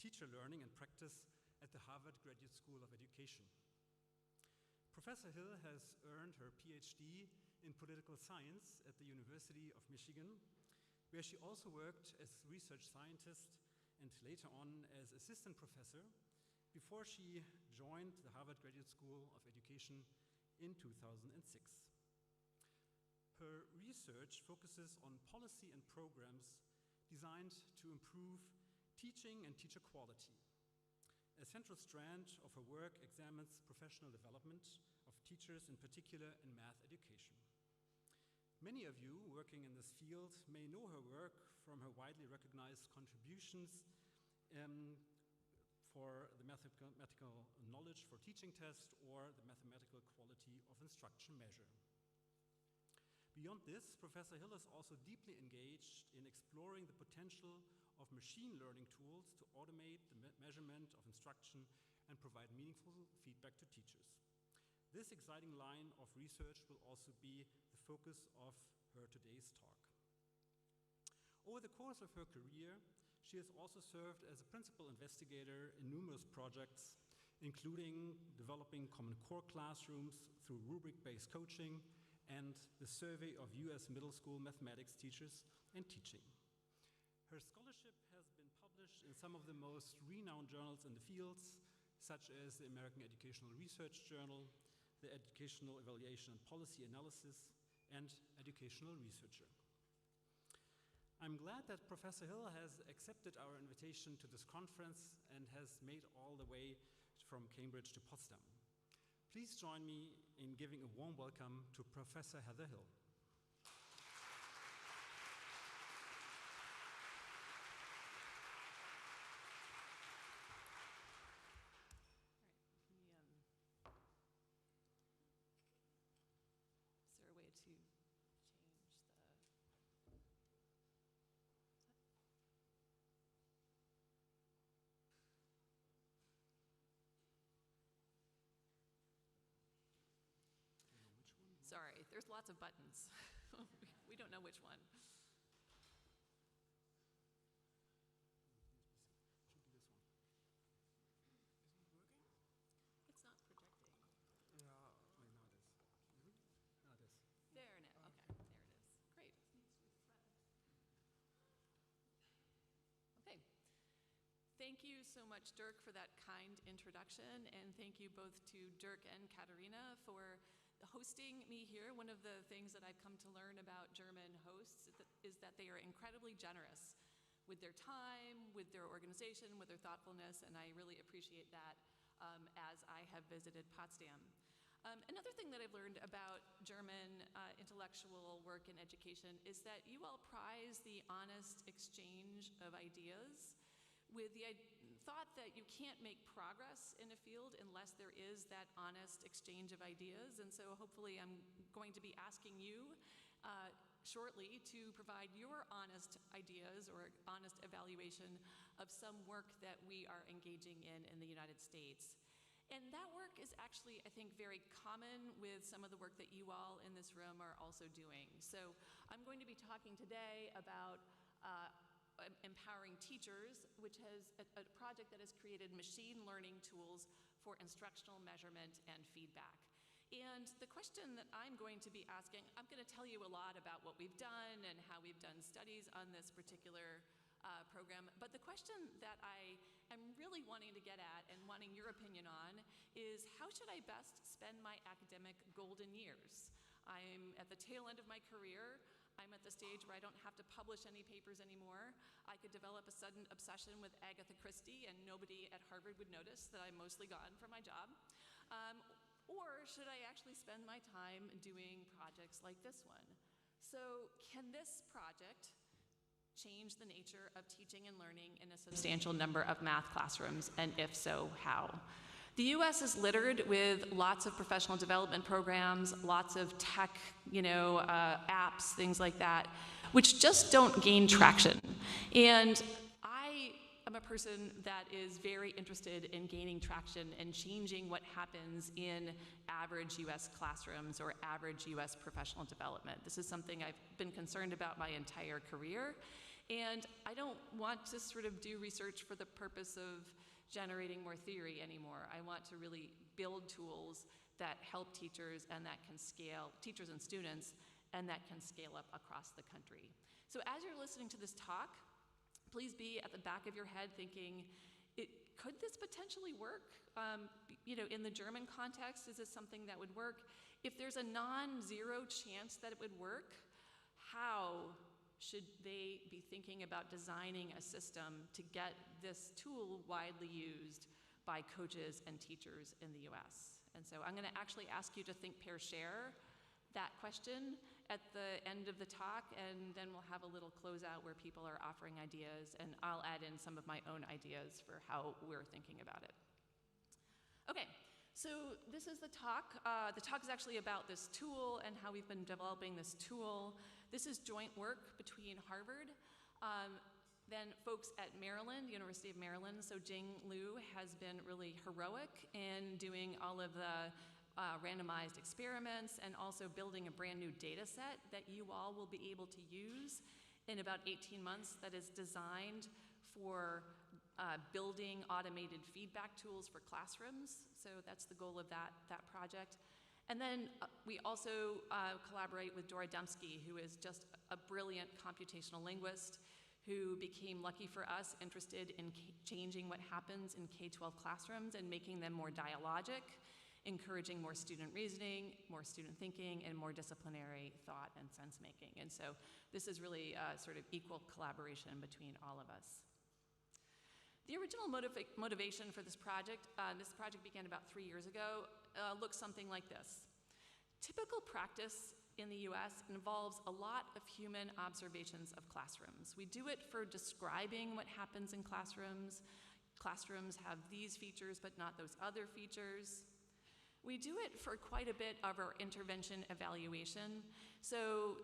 teacher learning and practice at the Harvard Graduate School of Education. Professor Hill has earned her PhD in political science at the University of Michigan, where she also worked as research scientist and later on as assistant professor before she joined the Harvard Graduate School of Education in 2006. Her research focuses on policy and programs designed to improve teaching and teacher quality. A central strand of her work examines professional development of teachers, in particular in math education. Many of you working in this field may know her work from her widely recognized contributions for the mathematical knowledge for teaching test or the mathematical quality of instruction measure. Beyond this, Professor Hill is also deeply engaged in exploring the potential of machine learning tools to automate the measurement of instruction and provide meaningful feedback to teachers. This exciting line of research will also be the focus of her today's talk. Over the course of her career, she has also served as a principal investigator in numerous projects, including developing Common Core classrooms through rubric-based coaching and the survey of US middle school mathematics teachers and teaching. Her scholarship has been published in some of the most renowned journals in the fields, such as the American Educational Research Journal, the Educational Evaluation and Policy Analysis, and Educational Researcher. I'm glad that Professor Hill has accepted our invitation to this conference and has made all the way from Cambridge to Potsdam. Please join me in giving a warm welcome to Professor Heather Hill. Is there a way to change the... Sorry, there's lots of buttons. We don't know which one. Should be this one. Is it working? It's not projecting. Yeah, wait, now it is. Now it is. There now. Okay, there it is. Great. Okay. Thank you so much, Dirk, for that kind introduction, and thank you both to Dirk and Katharina for hosting me here. One of the things that I've come to learn about German hosts is that they are incredibly generous with their time, with their organization, with their thoughtfulness, and I really appreciate that as I have visited Potsdam. Another thing that I've learned about German intellectual work in education is that you all prize the honest exchange of ideas, with the thought that you can't make progress in a field unless there is that honest exchange of ideas. And so hopefully I'm going to be asking you shortly to provide your honest ideas or honest evaluation of some work that we are engaging in the United States. And that work is actually, I think, very common with some of the work that you all in this room are also doing. So I'm going to be talking today about Empowering Teachers, which has a project that has created machine learning tools for instructional measurement and feedback. And the question that I'm going to be asking, I'm going to tell you a lot about what we've done and how we've done studies on this particular program, but the question that I am really wanting to get at and wanting your opinion on is, how should I best spend my academic golden years? I'm at the tail end of my career. I'm at the stage where I don't have to publish any papers anymore. I could develop a sudden obsession with Agatha Christie and nobody at Harvard would notice that I'm mostly gone from my job. Or should I actually spend my time doing projects like this one? So can this project change the nature of teaching and learning in a substantial number of math classrooms, and if so, how? The US is littered with lots of professional development programs, lots of tech, apps, things like that, which just don't gain traction. And I am a person that is very interested in gaining traction and changing what happens in average US classrooms or average US professional development. This is something I've been concerned about my entire career. And I don't want to sort of do research for the purpose of generating more theory anymore. I want to really build tools that help teachers and that can scale, teachers and students, and that can scale up across the country. So as you're listening to this talk, please be at the back of your head thinking, could this potentially work? In the German context, is this something that would work? If there's a non-zero chance that it would work, how should they be thinking about designing a system to get this tool widely used by coaches and teachers in the US? And so I'm going to actually ask you to think, pair, share that question at the end of the talk, and then we'll have a little closeout where people are offering ideas, and I'll add in some of my own ideas for how we're thinking about it. Okay, so this is the talk. The talk is actually about this tool and how we've been developing this tool. This is joint work between Harvard, then folks at Maryland, University of Maryland. So Jing Liu has been really heroic in doing all of the randomized experiments and also building a brand new data set that you all will be able to use in about 18 months that is designed for building automated feedback tools for classrooms. So that's the goal of that project. And then we also collaborate with Dora Dembski, who is just a brilliant computational linguist who became, lucky for us, interested in changing what happens in K-12 classrooms and making them more dialogic, encouraging more student reasoning, more student thinking, and more disciplinary thought and sense-making. And so this is really a sort of equal collaboration between all of us. The original motivation for this project began about 3 years ago, looks something like this. Typical practice in the US involves a lot of human observations of classrooms. We do it for describing what happens in classrooms. Classrooms have these features, but not those other features. We do it for quite a bit of our intervention evaluation. So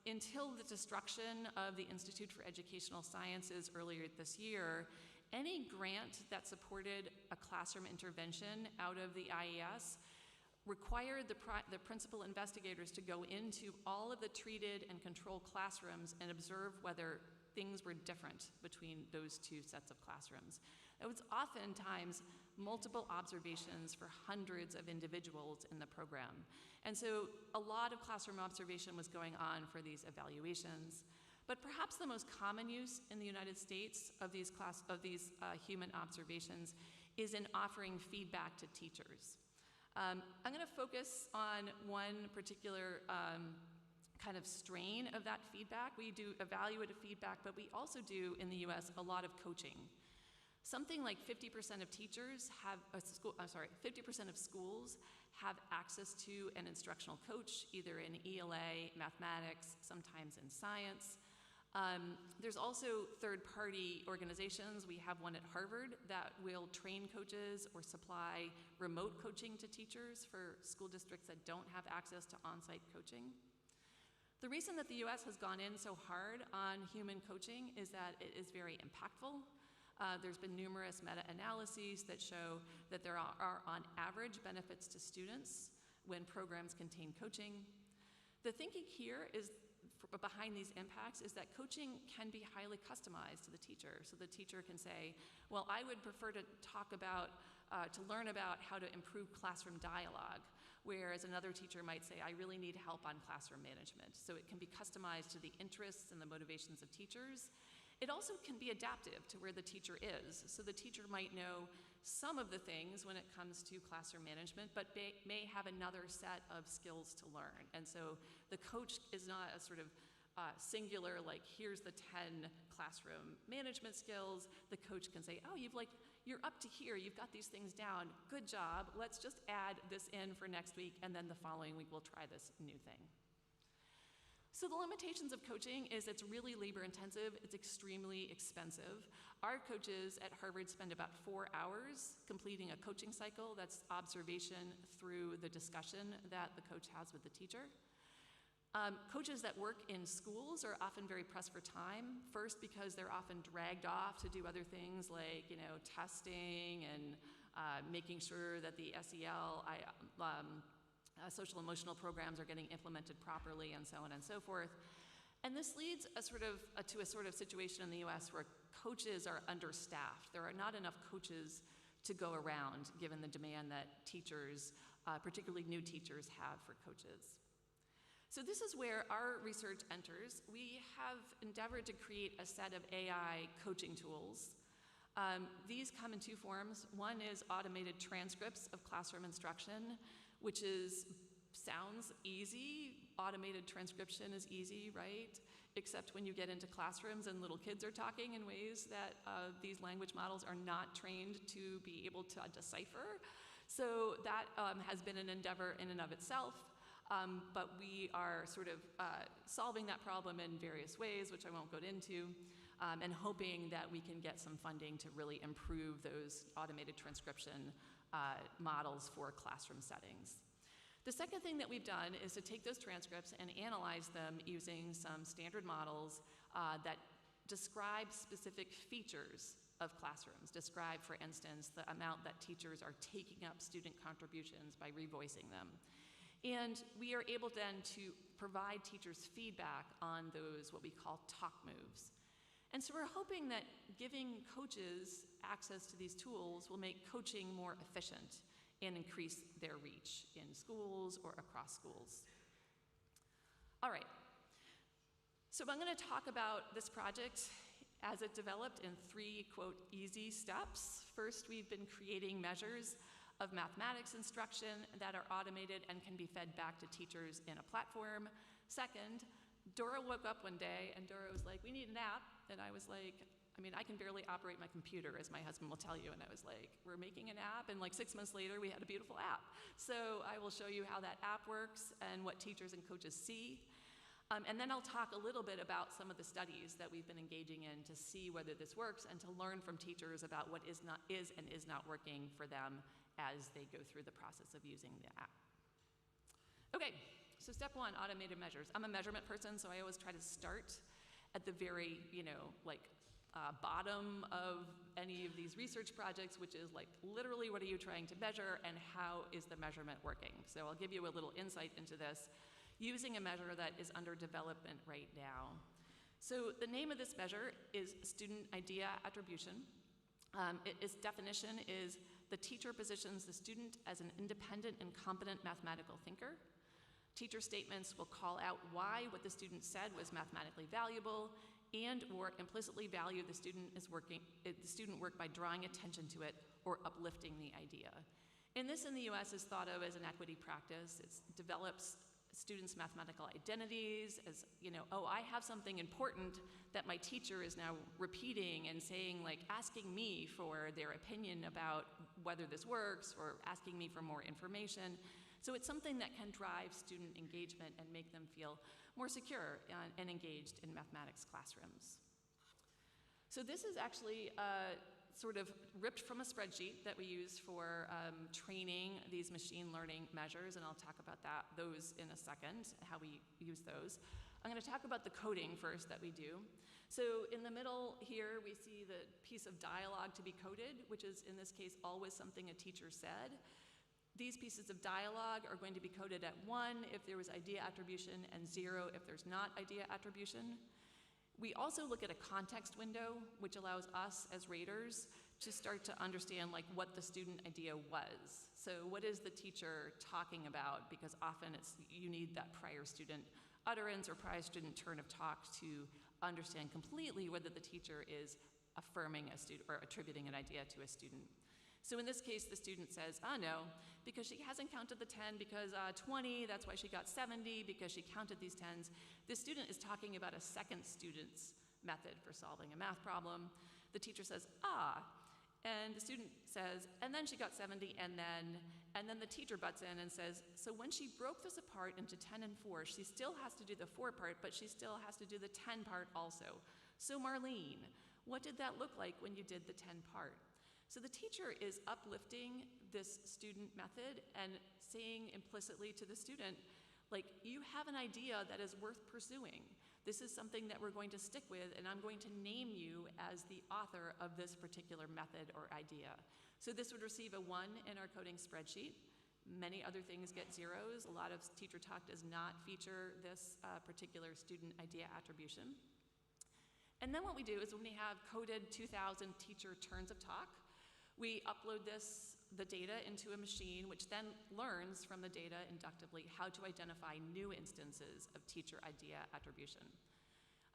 until the destruction of the Institute for Educational Sciences earlier this year, any grant that supported a classroom intervention out of the IES required the principal investigators to go into all of the treated and control classrooms and observe whether things were different between those two sets of classrooms. It was oftentimes multiple observations for hundreds of individuals in the program. And so a lot of classroom observation was going on for these evaluations. But perhaps the most common use in the United States of these human observations is in offering feedback to teachers. I'm going to focus on one particular kind of strain of that feedback. We do evaluative feedback, but we also do in the US a lot of coaching. Something like 50% of teachers have, 50% of schools have access to an instructional coach, either in ELA, mathematics, sometimes in science. There's also third-party organizations. We have one at Harvard that will train coaches or supply remote coaching to teachers for school districts that don't have access to on-site coaching. The reason that the US has gone in so hard on human coaching is that it is very impactful. There's been numerous meta-analyses that show that there are on average benefits to students when programs contain coaching. The thinking here is behind these impacts is that coaching can be highly customized to the teacher. So the teacher can say, well, I would prefer to talk about, to learn about how to improve classroom dialogue, whereas another teacher might say, I really need help on classroom management. So it can be customized to the interests and the motivations of teachers. It also can be adaptive to where the teacher is. So the teacher might know some of the things when it comes to classroom management, but may have another set of skills to learn. And so the coach is not a sort of singular, like, here's the 10 classroom management skills. The coach can say, oh, you're up to here, you've got these things down, good job, let's just add this in for next week, and then the following week we'll try this new thing. So the limitations of coaching is it's really labor intensive, it's extremely expensive. Our coaches at Harvard spend about 4 hours completing a coaching cycle. That's observation through the discussion that the coach has with the teacher. Coaches that work in schools are often very pressed for time. First, because they're often dragged off to do other things like, testing and making sure that the SEL, social emotional programs are getting implemented properly, and so on and so forth. And this leads to a sort of situation in the US where coaches are understaffed. There are not enough coaches to go around, given the demand that teachers, particularly new teachers, have for coaches. So this is where our research enters. We have endeavored to create a set of AI coaching tools. These come in two forms. One is automated transcripts of classroom instruction, which sounds easy. Automated transcription is easy, right? Except when you get into classrooms and little kids are talking in ways that these language models are not trained to be able to decipher. So that has been an endeavor in and of itself. But we are sort of solving that problem in various ways, which I won't go into, and hoping that we can get some funding to really improve those automated transcription models for classroom settings. The second thing that we've done is to take those transcripts and analyze them using some standard models that describe specific features of classrooms. Describe, for instance, the amount that teachers are taking up student contributions by revoicing them. And we are able then to provide teachers feedback on those, what we call talk moves. And so we're hoping that giving coaches access to these tools will make coaching more efficient and increase their reach in schools or across schools. All right, so I'm gonna talk about this project as it developed in 3, quote, easy steps. First, we've been creating measures of mathematics instruction that are automated and can be fed back to teachers in a platform. Second, Dora woke up one day and Dora was like, we need an app. And I was like, I can barely operate my computer, as my husband will tell you. And I was like, we're making an app. And like 6 months later, we had a beautiful app. So I will show you how that app works and what teachers and coaches see. And then I'll talk a little bit about some of the studies that we've been engaging in to see whether this works and to learn from teachers about what is and is not working for them as they go through the process of using the app. Okay, so step 1, automated measures. I'm a measurement person, so I always try to start at the very, bottom of any of these research projects, which is like literally what are you trying to measure and how is the measurement working? So I'll give you a little insight into this using a measure that is under development right now. So the name of this measure is student idea attribution. Its definition is the teacher positions the student as an independent and competent mathematical thinker. Teacher statements will call out why what the student said was mathematically valuable and or implicitly value the student work by drawing attention to it or uplifting the idea. And this in the US is thought of as an equity practice. It develops students' mathematical identities as, oh, I have something important that my teacher is now repeating and saying, like, asking me for their opinion about whether this works or asking me for more information. So it's something that can drive student engagement and make them feel more secure and engaged in mathematics classrooms. So this is actually sort of ripped from a spreadsheet that we use for training these machine learning measures, and I'll talk about those in a second, how we use those. I'm going to talk about the coding first that we do. So in the middle here, we see the piece of dialogue to be coded, which is in this case always something a teacher said. These pieces of dialogue are going to be coded at 1 if there was idea attribution and 0 if there's not idea attribution. We also look at a context window, which allows us as raters to start to understand like what the student idea was. So what is the teacher talking about? Because often you need that prior student utterance or prior student turn of talk to understand completely whether the teacher is affirming a student or attributing an idea to a student. So in this case, the student says, oh no, because she hasn't counted the 10, because 20, that's why she got 70, because she counted these 10s. The student is talking about a second student's method for solving a math problem. The teacher says, ah, and the student says, and then she got 70, and then the teacher butts in and says, so when she broke this apart into 10 and 4, she still has to do the 4 part, but she still has to do the 10 part also. So Marlene, what did that look like when you did the 10 part? So the teacher is uplifting this student method and saying implicitly to the student, like, you have an idea that is worth pursuing. This is something that we're going to stick with, and I'm going to name you as the author of this particular method or idea. So this would receive a 1 in our coding spreadsheet. Many other things get zeros. A lot of teacher talk does not feature this particular student idea attribution. And then what we do is when we have coded 2,000 teacher turns of talk, we upload the data into a machine, which then learns from the data inductively how to identify new instances of teacher idea attribution.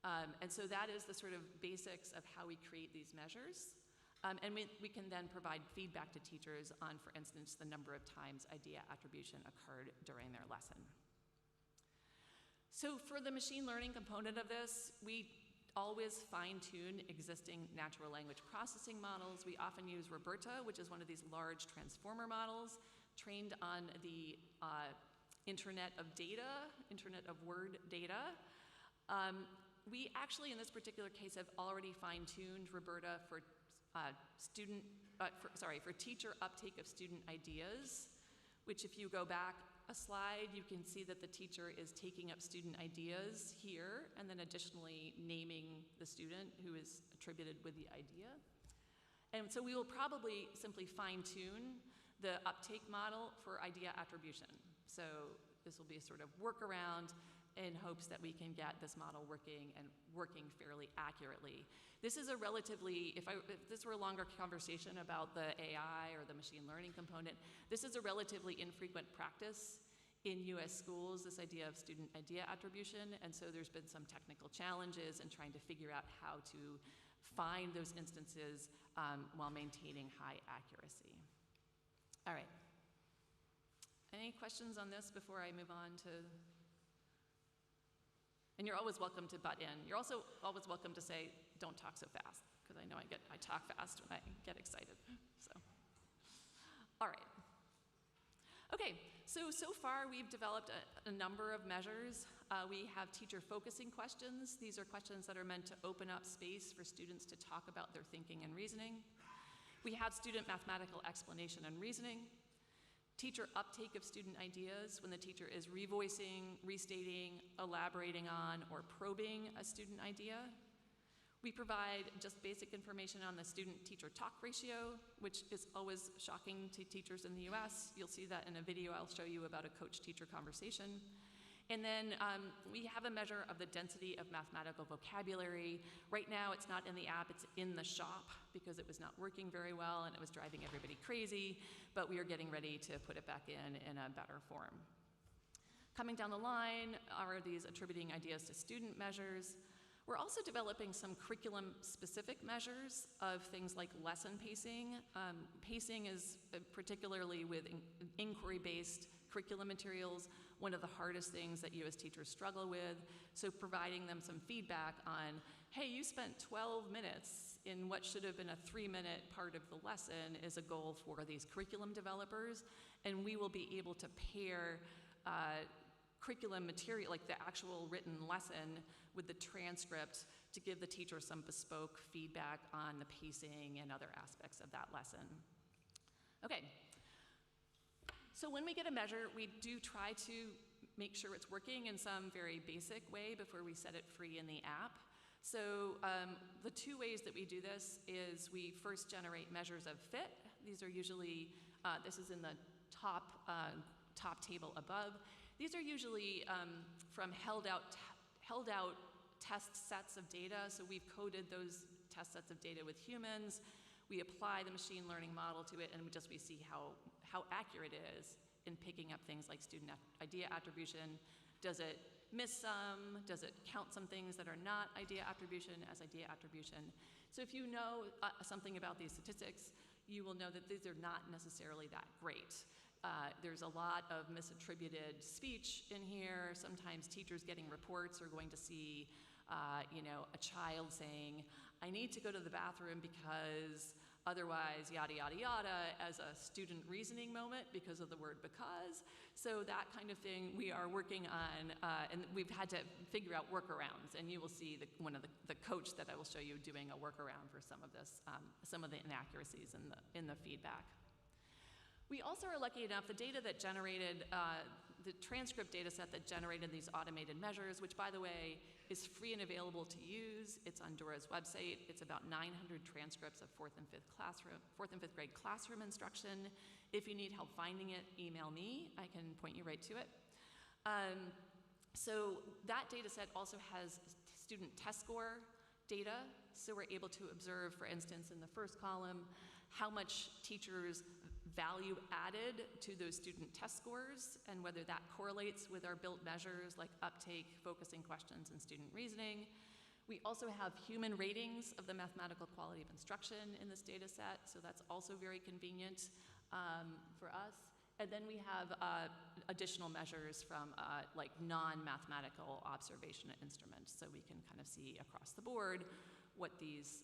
And so that is the sort of basics of how we create these measures. And we can then provide feedback to teachers on, for instance, the number of times idea attribution occurred during their lesson. So for the machine learning component of this, we always fine-tune existing natural language processing models. We often use Roberta, which is one of these large transformer models trained on the Internet of Data, Internet of Word data. We actually, in this particular case, have already fine-tuned Roberta for for teacher uptake of student ideas, which if you go back a slide, you can see that the teacher is taking up student ideas here, and then additionally naming the student who is attributed with the idea. And so we will probably simply fine-tune the uptake model for idea attribution. So this will be a sort of workaround in hopes that we can get this model working and working fairly accurately. This is a relatively, if this were a longer conversation about the AI or the machine learning component, this is a relatively infrequent practice in US schools, this idea of student idea attribution, and so there's been some technical challenges in trying to figure out how to find those instances while maintaining high accuracy. All right. Any questions on this before I move on to? And you're always welcome to butt in. You're also always welcome to say, don't talk so fast, because I know I talk fast when I get excited, so. All right. Okay, so far we've developed a number of measures. We have teacher focusing questions. These are questions that are meant to open up space for students to talk about their thinking and reasoning. We have student mathematical explanation and reasoning. Teacher uptake of student ideas when the teacher is revoicing, restating, elaborating on, or probing a student idea. We provide just basic information on the student-teacher talk ratio, which is always shocking to teachers in the US. You'll see that in a video I'll show you about a coach-teacher conversation. And then we have a measure of the density of mathematical vocabulary. Right now it's not in the app, it's in the shop because it was not working very well and it was driving everybody crazy, but we are getting ready to put it back in a better form. Coming down the line are these attributing ideas to student measures. We're also developing some curriculum-specific measures of things like lesson pacing. Pacing is particularly with inquiry-based curriculum materials, one of the hardest things that you as teachers struggle with. So providing them some feedback on, hey, you spent 12 minutes in what should have been a 3-minute part of the lesson is a goal for these curriculum developers. And we will be able to pair curriculum material, like the actual written lesson, with the transcript to give the teacher some bespoke feedback on the pacing and other aspects of that lesson. Okay. So when we get a measure, we do try to make sure it's working in some very basic way before we set it free in the app. So the two ways that we do this is we first generate measures of fit. These are usually, this is in the top table above. These are usually from held out test sets of data. So we've coded those test sets of data with humans. We apply the machine learning model to it, and we see how accurate it is in picking up things like student idea attribution. Does it miss some? Does it count some things that are not idea attribution as idea attribution? So if you know something about these statistics, you will know that these are not necessarily that great. There's a lot of misattributed speech in here. Sometimes teachers getting reports are going to see a child saying, I need to go to the bathroom because otherwise yada, yada, yada, as a student reasoning moment because of the word because. So that kind of thing we are working on, and we've had to figure out workarounds, and you will see one of the coach that I will show you doing a workaround for some of this, some of the inaccuracies in the feedback. We also are lucky enough, the data that generated, the transcript data set that generated these automated measures, which by the way, is free and available to use. It's on Dora's website. It's about 900 transcripts of 4th and 5th grade classroom instruction. If you need help finding it, email me. I can point you right to it. So that data set also has student test score data. So we're able to observe, for instance, in the first column, how much teachers value added to those student test scores and whether that correlates with our built measures like uptake, focusing questions, and student reasoning. We also have human ratings of the mathematical quality of instruction in this data set, so that's also very convenient for us. And then we have additional measures from like non-mathematical observation instruments, so we can kind of see across the board what these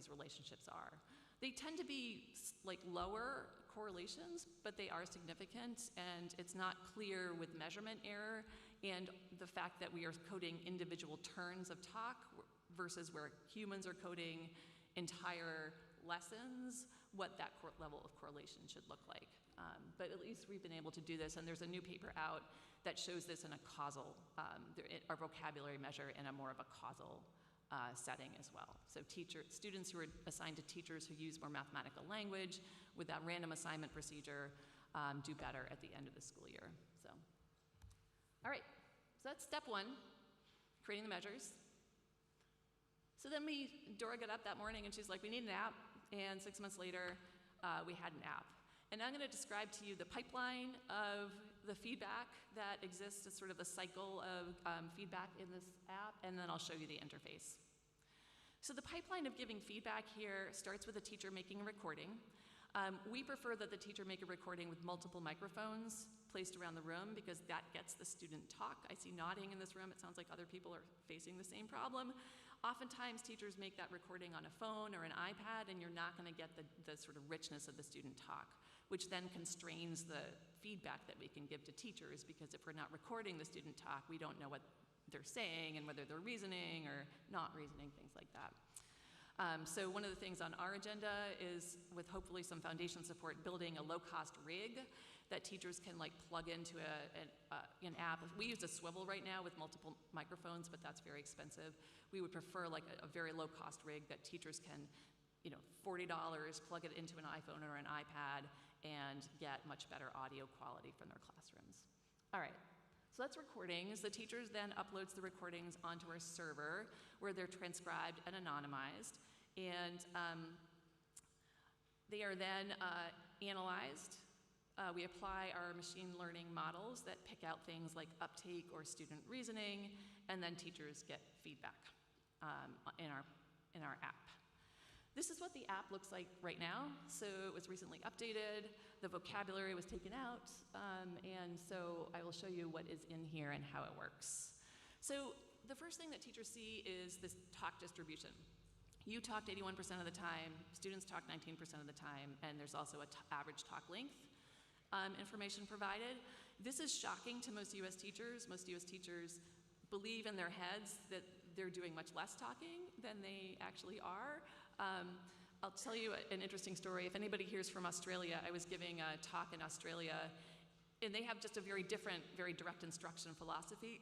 relationships are. They tend to be like lower correlations, but they are significant, and it's not clear with measurement error and the fact that we are coding individual turns of talk versus where humans are coding entire lessons, what that level of correlation should look like. But at least we've been able to do this, and there's a new paper out that shows this in a causal, our vocabulary measure in a more of a causal setting as well. So students who are assigned to teachers who use more mathematical language with that random assignment procedure do better at the end of the school year. So, all right, so that's step one, creating the measures. So then Dora got up that morning and she's like, we need an app, and 6 months later, we had an app. And I'm gonna describe to you the pipeline of the feedback that exists as sort of a cycle of feedback in this app, and then I'll show you the interface. So the pipeline of giving feedback here starts with a teacher making a recording. We prefer that the teacher make a recording with multiple microphones placed around the room because that gets the student talk. I see nodding in this room. It sounds like other people are facing the same problem. Oftentimes teachers make that recording on a phone or an iPad, and you're not gonna get the sort of richness of the student talk, which then constrains the feedback that we can give to teachers, because if we're not recording the student talk, we don't know what they're saying and whether they're reasoning or not reasoning, things like that. So one of the things on our agenda is, with hopefully some foundation support, building a low-cost rig that teachers can like plug into an app. We use a swivel right now with multiple microphones, but that's very expensive. We would prefer like a very low-cost rig that teachers can, $40, plug it into an iPhone or an iPad, and get much better audio quality from their classrooms. All right, so that's recordings. The teachers then uploads the recordings onto our server where they're transcribed and anonymized. And they are then analyzed. We apply our machine learning models that pick out things like uptake or student reasoning, and then teachers get feedback in our app. This is what the app looks like right now. So it was recently updated, the vocabulary was taken out, and so I will show you what is in here and how it works. So the first thing that teachers see is this talk distribution. You talked 81% of the time, students talk 19% of the time, and there's also an average talk length information provided. This is shocking to most US teachers. Most US teachers believe in their heads that they're doing much less talking than they actually are. I'll tell you an interesting story. If anybody here's from Australia, I was giving a talk in Australia, and they have just a very different, very direct instruction philosophy.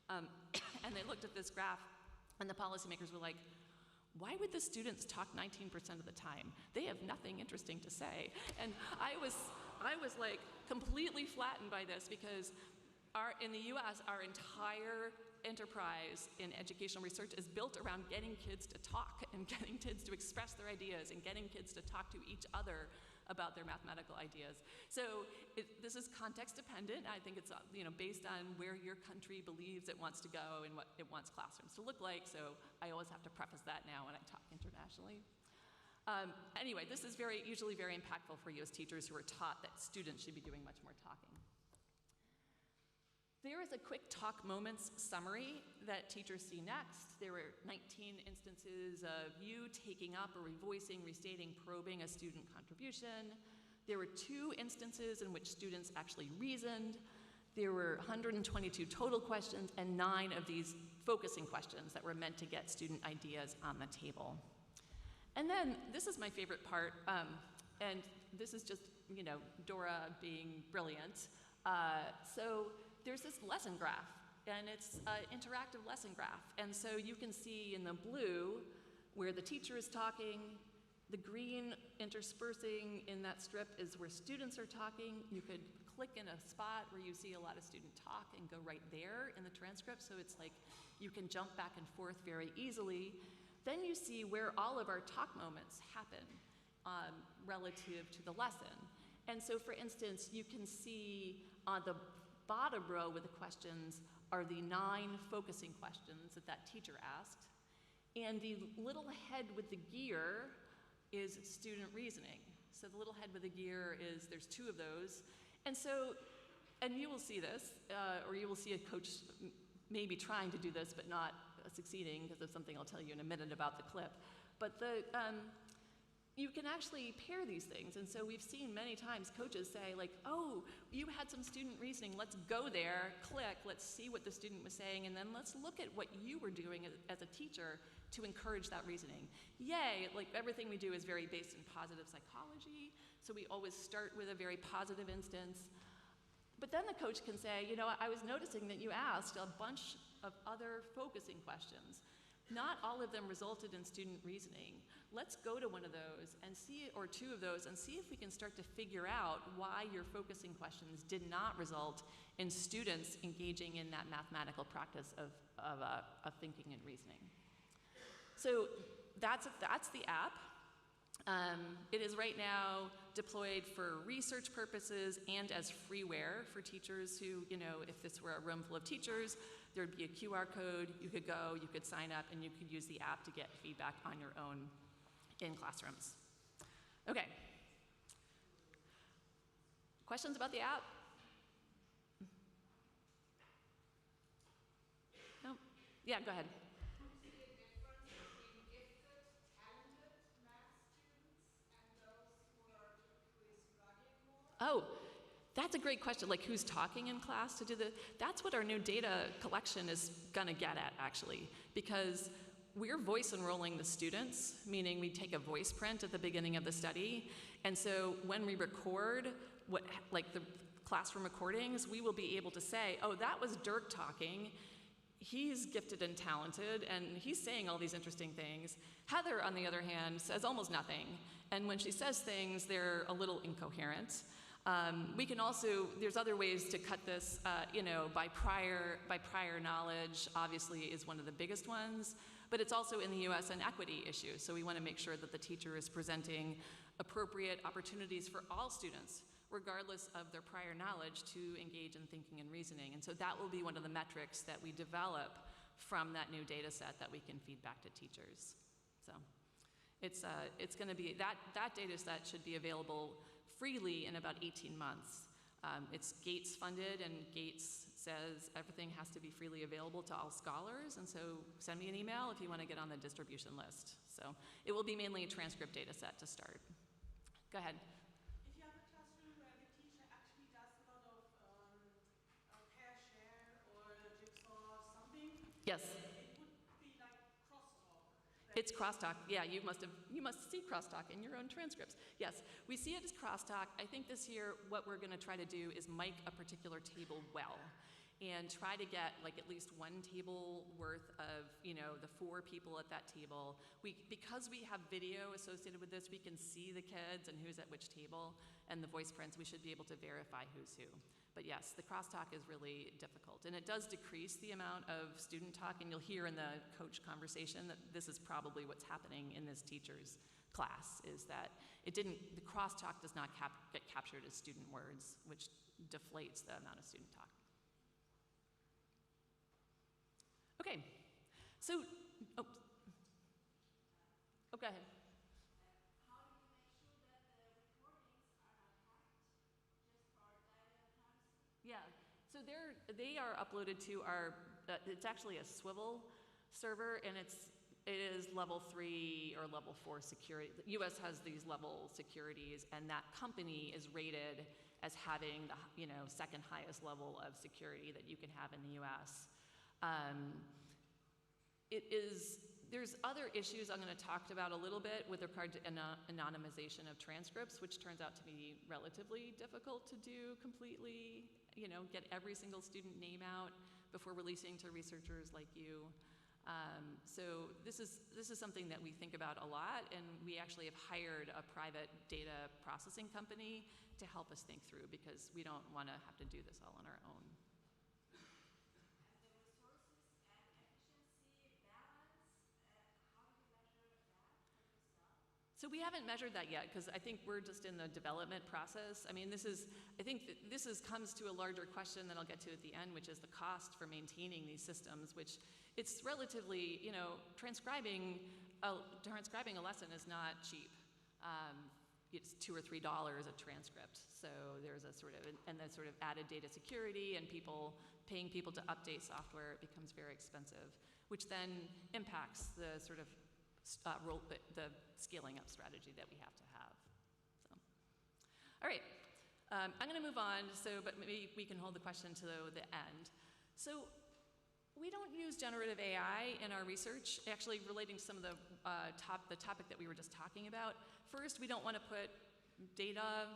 And they looked at this graph, and the policymakers were like, why would the students talk 19% of the time? They have nothing interesting to say. And I was like completely flattened by this, because in the US, our entire enterprise in educational research is built around getting kids to talk and getting kids to express their ideas and getting kids to talk to each other about their mathematical ideas. So this is context dependent. I think it's based on where your country believes it wants to go and what it wants classrooms to look like. So I always have to preface that now when I talk internationally. Anyway, this is usually very impactful for US teachers who are taught that students should be doing much more talking. There is a quick talk moments summary that teachers see next. There were 19 instances of you taking up or revoicing, restating, probing a student contribution. There were 2 instances in which students actually reasoned. There were 122 total questions and 9 of these focusing questions that were meant to get student ideas on the table. And then, this is my favorite part. And this is just, Dora being brilliant. So there's this lesson graph, and it's an interactive lesson graph. And so you can see in the blue where the teacher is talking, the green interspersing in that strip is where students are talking. You could click in a spot where you see a lot of student talk and go right there in the transcript, so it's like you can jump back and forth very easily. Then you see where all of our talk moments happen relative to the lesson. And so, for instance, you can see on the bottom row with the questions are the 9 focusing questions that teacher asked. And the little head with the gear is student reasoning. So the little head with the gear is, there's 2 of those. And so, and you will see this, or you will see a coach maybe trying to do this but not succeeding because of something I'll tell you in a minute about the clip. But you can actually pair these things. And so we've seen many times coaches say like, oh, you had some student reasoning, let's go there, click, let's see what the student was saying, and then let's look at what you were doing as a teacher to encourage that reasoning. Yay, like everything we do is very based in positive psychology, so we always start with a very positive instance. But then the coach can say, I was noticing that you asked a bunch of other focusing questions. Not all of them resulted in student reasoning. Let's go to one of those and see, or 2 of those, and see if we can start to figure out why your focusing questions did not result in students engaging in that mathematical practice of thinking and reasoning. So that's the app. It is right now deployed for research purposes and as freeware for teachers who, if this were a room full of teachers, there'd be a QR code, you could go, you could sign up, and you could use the app to get feedback on your own in classrooms. Okay. Questions about the app? No? Yeah, go ahead. Oh, that's a great question. Like who's talking in class to do that's what our new data collection is gonna get at actually, because we're voice enrolling the students, meaning we take a voice print at the beginning of the study. And so when we record like the classroom recordings, we will be able to say, oh, that was Dirk talking. He's gifted and talented, and he's saying all these interesting things. Heather, on the other hand, says almost nothing. And when she says things, they're a little incoherent. We can also, there's other ways to cut this, by prior knowledge, obviously is one of the biggest ones, but it's also in the US an equity issue. So we want to make sure that the teacher is presenting appropriate opportunities for all students, regardless of their prior knowledge, to engage in thinking and reasoning. And so that will be one of the metrics that we develop from that new data set that we can feed back to teachers. So it's going to be, that data set should be available freely in about 18 months. It's Gates funded, and Gates says everything has to be freely available to all scholars, and so send me an email if you want to get on the distribution list. So it will be mainly a transcript data set to start. Go ahead. If you have a classroom where the teacher actually does a lot of pair share or jigsaw something, Yes. it would be like crosstalk. It's crosstalk. Yeah, you must see crosstalk in your own transcripts. Yes, we see it as crosstalk. I think this year what we're going to try to do is mic a particular table well, and try to get like at least one table worth of, the 4 people at that table. Because we have video associated with this, we can see the kids and who's at which table, and the voice prints, we should be able to verify who's who. But yes, the crosstalk is really difficult, and it does decrease the amount of student talk, and you'll hear in the coach conversation that this is probably what's happening in this teacher's class, is that the crosstalk does not get captured as student words, which deflates the amount of student talk. Okay, so, go ahead. How do you make sure that the recordings are not hacked just for data privacy? Yeah, so they are uploaded to our, it's actually a swivel server, and it is level 3 or level 4 security. The US has these level securities, and that company is rated as having the second highest level of security that you can have in the US. There's other issues I'm going to talk about a little bit with regard to anonymization of transcripts, which turns out to be relatively difficult to do completely, get every single student name out before releasing to researchers like you. So this is something that we think about a lot, and we actually have hired a private data processing company to help us think through, because we don't want to have to do this all on our own. So we haven't measured that yet, because I think we're just in the development process. I mean, I think this comes to a larger question that I'll get to at the end, which is the cost for maintaining these systems, which it's relatively, transcribing a lesson is not cheap. It's $2 or $3 a transcript. So there's a sort of, and the sort of added data security and paying people to update software, it becomes very expensive, which then impacts the sort of the scaling up strategy that we have to have. So, all right, I'm going to move on. But maybe we can hold the question to the end. So, we don't use generative AI in our research. Actually, relating to some of the topic that we were just talking about. First, we don't want to put data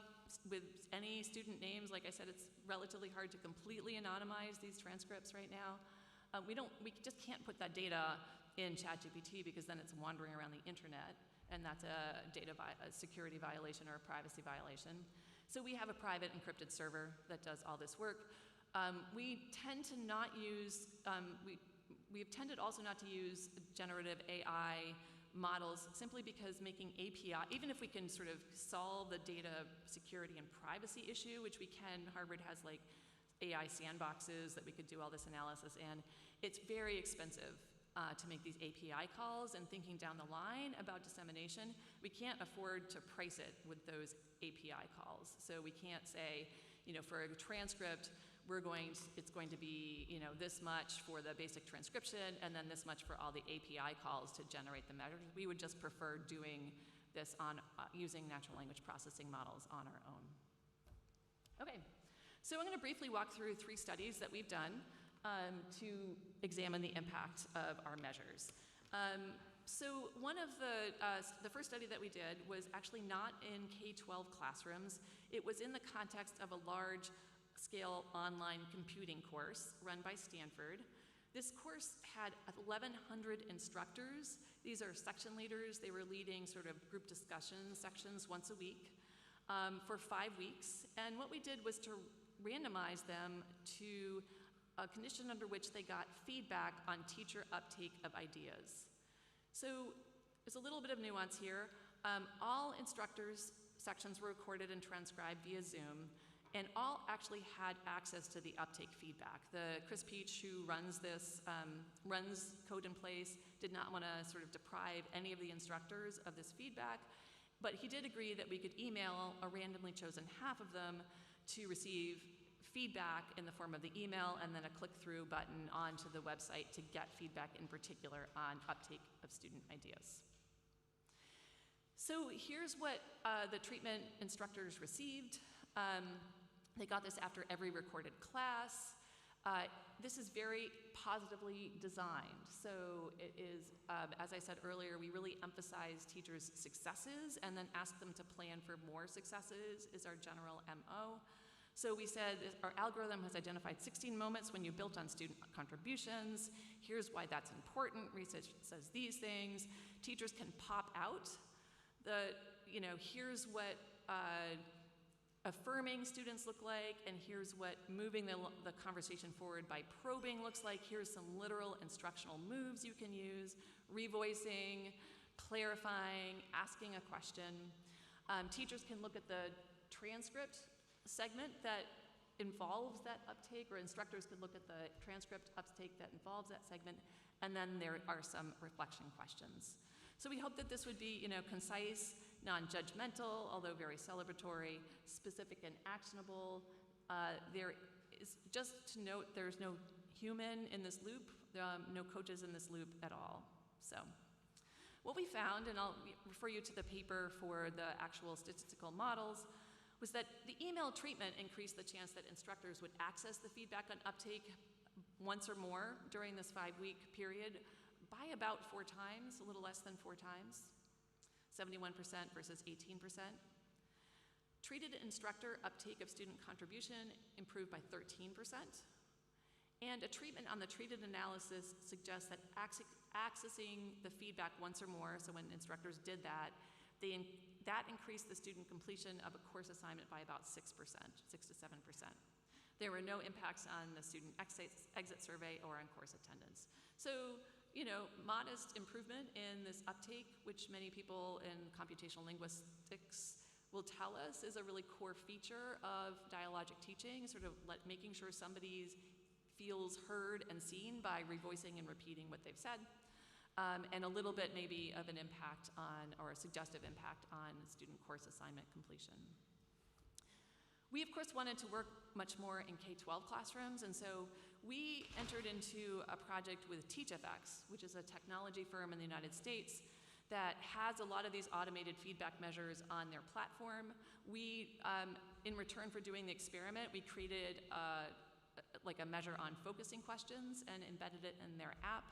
with any student names. Like I said, it's relatively hard to completely anonymize these transcripts right now. We just can't put that data in ChatGPT, because then it's wandering around the internet, and that's a security violation or a privacy violation. So we have a private encrypted server that does all this work. We tend to not use, we've tended also not to use generative AI models, simply because making API, even if we can sort of solve the data security and privacy issue, which we can, Harvard has like AI sandboxes that we could do all this analysis in, it's very expensive to make these API calls, and thinking down the line about dissemination, we can't afford to price it with those API calls. So we can't say, for a transcript, it's going to be, this much for the basic transcription, and then this much for all the API calls to generate the measures. We would just prefer doing this on using natural language processing models on our own. Okay, so I'm going to briefly walk through 3 studies that we've done to examine the impact of our measures. So one of the first study that we did was actually not in K-12 classrooms. It was in the context of a large-scale online computing course run by Stanford. This course had 1,100 instructors. These are section leaders. They were leading sort of group discussion sections once a week for 5 weeks. And what we did was to randomize them to a condition under which they got feedback on teacher uptake of ideas. So there's a little bit of nuance here. All instructors' sections were recorded and transcribed via Zoom, and all actually had access to the uptake feedback. Chris Peach, who runs this, runs Code in Place, did not want to sort of deprive any of the instructors of this feedback, but he did agree that we could email a randomly chosen half of them to receive feedback in the form of the email, and then a click-through button onto the website to get feedback in particular on uptake of student ideas. So here's what the treatment instructors received. They got this after every recorded class. This is very positively designed. So it is, as I said earlier, we really emphasize teachers' successes and then ask them to plan for more successes is our general MO. So we said our algorithm has identified 16 moments when you built on student contributions. Here's why that's important. Research says these things. Teachers can pop out here's what affirming students look like, and here's what moving the conversation forward by probing looks like. Here's some literal instructional moves you can use: revoicing, clarifying, asking a question. Teachers can look at the transcript segment that involves that uptake, or instructors could look at the transcript uptake that involves that segment, and then there are some reflection questions. So we hope that this would be, concise, non-judgmental, although very celebratory, specific and actionable. There is, just to note, there's no human in this loop, no coaches in this loop at all. So what we found, and I'll refer you to the paper for the actual statistical models, was that the email treatment increased the chance that instructors would access the feedback on uptake once or more during this 5-week period by about 4 times, a little less than 4 times, 71% versus 18%. Treated instructor uptake of student contribution improved by 13%. And a treatment on the treated analysis suggests that accessing the feedback once or more, so when instructors did that, that increased the student completion of a course assignment by about 6%, 6 to 7%. There were no impacts on the student exit survey or on course attendance. So, you know, modest improvement in this uptake, which many people in computational linguistics will tell us is a really core feature of dialogic teaching, sort of making sure somebody feels heard and seen by revoicing and repeating what they've said, and a little bit maybe of an impact on, or a suggestive impact on student course assignment completion. We, of course, wanted to work much more in K-12 classrooms, and so we entered into a project with TeachFX, which is a technology firm in the United States that has a lot of these automated feedback measures on their platform. We, in return for doing the experiment, we created like a measure on focusing questions and embedded it in their app.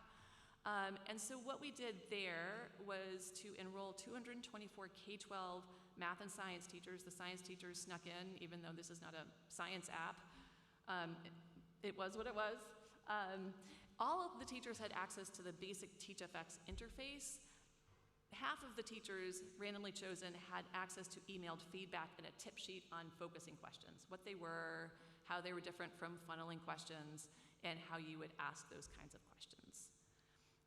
And so what we did there was to enroll 224 K-12 math and science teachers. The science teachers snuck in, even though this is not a science app. It was what it was. All of the teachers had access to the basic TeachFX interface. Half of the teachers, randomly chosen, had access to emailed feedback and a tip sheet on focusing questions, what they were, how they were different from funneling questions, and how you would ask those kinds of questions.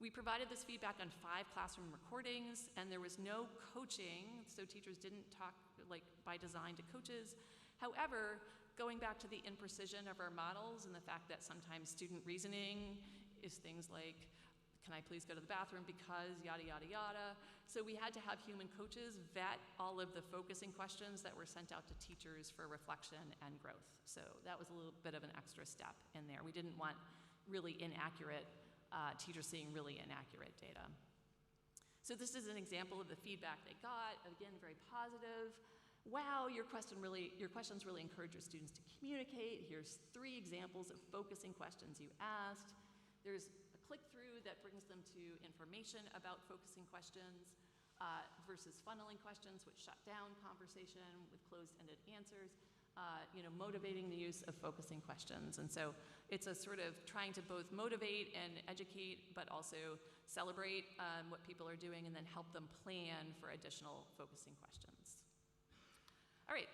We provided this feedback on 5 classroom recordings, and there was no coaching, so teachers didn't talk like by design to coaches. However, going back to the imprecision of our models and the fact that sometimes student reasoning is things like, can I please go to the bathroom because yada, yada, yada. So we had to have human coaches vet all of the focusing questions that were sent out to teachers for reflection and growth. So that was a little bit of an extra step in there. We didn't want really inaccurate, teachers seeing really inaccurate data. So this is an example of the feedback they got. Again, very positive. Wow, your questions really encourage your students to communicate. Here's 3 examples of focusing questions you asked. There's a click-through that brings them to information about focusing questions versus funneling questions, which shut down conversation with closed-ended answers, motivating the use of focusing questions. And so it's a sort of trying to both motivate and educate, but also celebrate what people are doing and then help them plan for additional focusing questions. All right,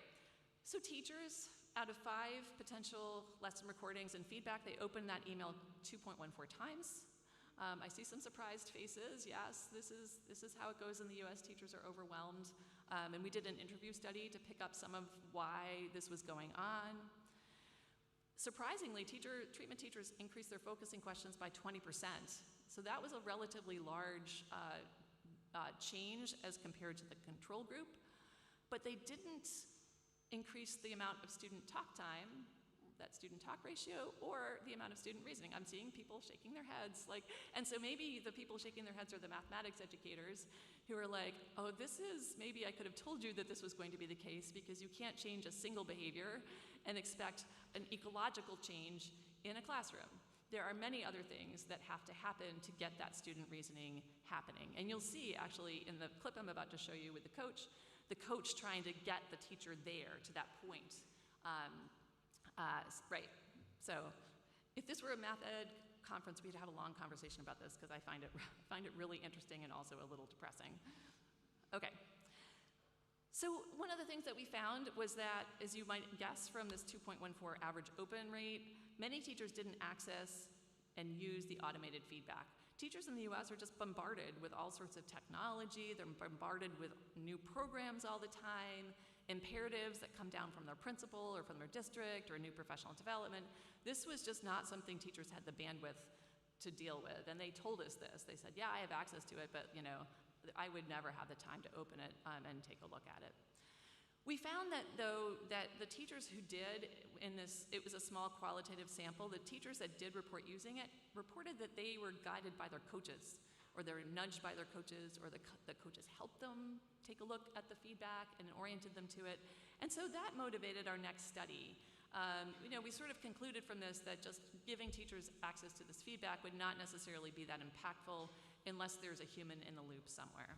so teachers, out of 5 potential lesson recordings and feedback, they opened that email 2.14 times. I see some surprised faces. Yes, this is how it goes in the US. Teachers are overwhelmed. And we did an interview study to pick up some of why this was going on. Surprisingly, treatment teachers increased their focusing questions by 20%. So that was a relatively large change as compared to the control group. But they didn't increase the amount of student talk time, that student talk ratio, or the amount of student reasoning. I'm seeing people shaking their heads, and so maybe the people shaking their heads are the mathematics educators who are like, oh, maybe I could have told you that this was going to be the case, because you can't change a single behavior and expect an ecological change in a classroom. There are many other things that have to happen to get that student reasoning happening. And you'll see, actually, in the clip I'm about to show you with the coach trying to get the teacher there to that point. Right, so if this were a math ed conference, we'd have a long conversation about this, because I find it really interesting and also a little depressing. Okay, so one of the things that we found was that, as you might guess from this 2.14 average open rate, many teachers didn't access and use the automated feedback. Teachers in the US are just bombarded with all sorts of technology. They're bombarded with new programs all the time, imperatives that come down from their principal or from their district, or new professional development. This was just not something teachers had the bandwidth to deal with. And they told us this. They said, yeah, I have access to it, but I would never have the time to open it and take a look at it. We found that, though, that the teachers who did in this, it was a small qualitative sample, the teachers that did report using it reported that they were guided by their coaches, or they were nudged by their coaches, or the coaches helped them take a look at the feedback and oriented them to it. And so that motivated our next study. We sort of concluded from this that just giving teachers access to this feedback would not necessarily be that impactful. unless there's a human in the loop somewhere.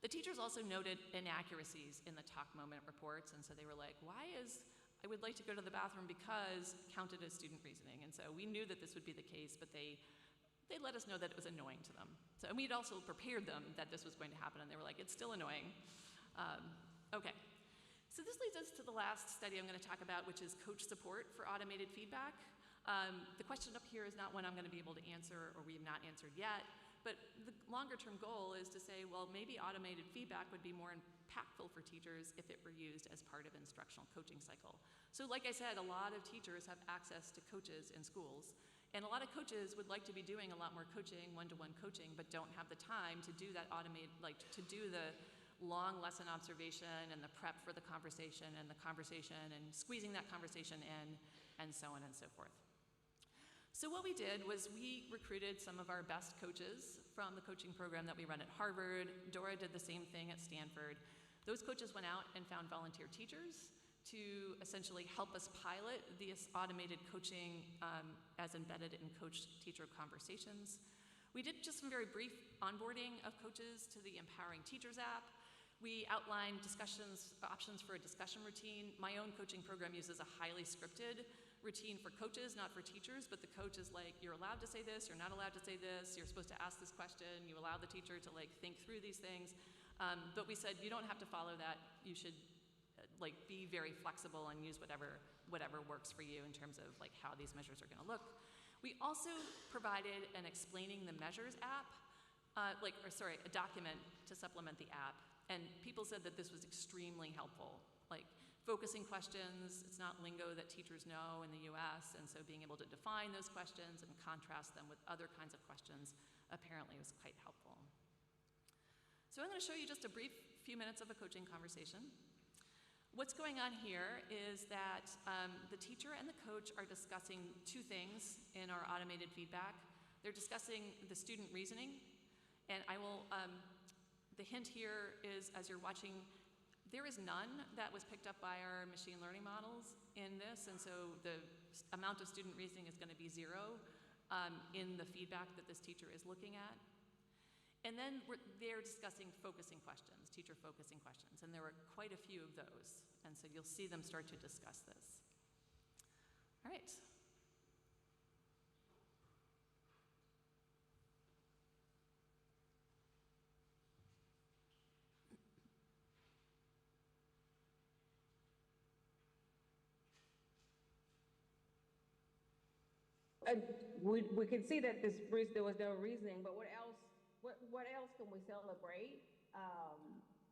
The teachers also noted inaccuracies in the talk moment reports, and so they were like, why is I would like to go to the bathroom because counted as student reasoning? And so we knew that this would be the case, but they let us know that it was annoying to them. So, and we'd also prepared them that this was going to happen, and they were like, it's still annoying. Okay. So this leads us to the last study I'm going to talk about, which is coach support for automated feedback. The question up here is not one I'm going to be able to answer, or we have not answered yet, but the longer term goal is to say, well, maybe automated feedback would be more impactful for teachers if it were used as part of instructional coaching cycle. So like I said, a lot of teachers have access to coaches in schools, and a lot of coaches would like to be doing a lot more coaching, one-to-one coaching, but don't have the time to do that to do the long lesson observation and the prep for the conversation and squeezing that conversation in, and so on and so forth. So what we did was we recruited some of our best coaches from the coaching program that we run at Harvard. Dora did the same thing at Stanford. Those coaches went out and found volunteer teachers to essentially help us pilot this automated coaching as embedded in coach-teacher conversations. We did just some very brief onboarding of coaches to the Empowering Teachers app. We outlined options for a discussion routine. My own coaching program uses a highly scripted routine for coaches, not for teachers, but the coach is like, you're allowed to say this, you're not allowed to say this, you're supposed to ask this question, you allow the teacher to think through these things. But we said, you don't have to follow that. You should be very flexible and use whatever works for you in terms of how these measures are gonna look. We also provided an explaining the measures app, a document to supplement the app. And people said that this was extremely helpful. Focusing questions, it's not lingo that teachers know in the US, and so being able to define those questions and contrast them with other kinds of questions apparently was quite helpful. So I'm going to show you just a brief few minutes of a coaching conversation. What's going on here is that the teacher and the coach are discussing two things in our automated feedback. They're discussing the student reasoning, and the hint here is, as you're watching, there is none that was picked up by our machine learning models in this, and so the amount of student reasoning is going to be 0 in the feedback that this teacher is looking at. And then they're discussing focusing questions, teacher focusing questions, and there were quite a few of those, and so you'll see them start to discuss this. All right. We can see that there was no reasoning, but what else can we celebrate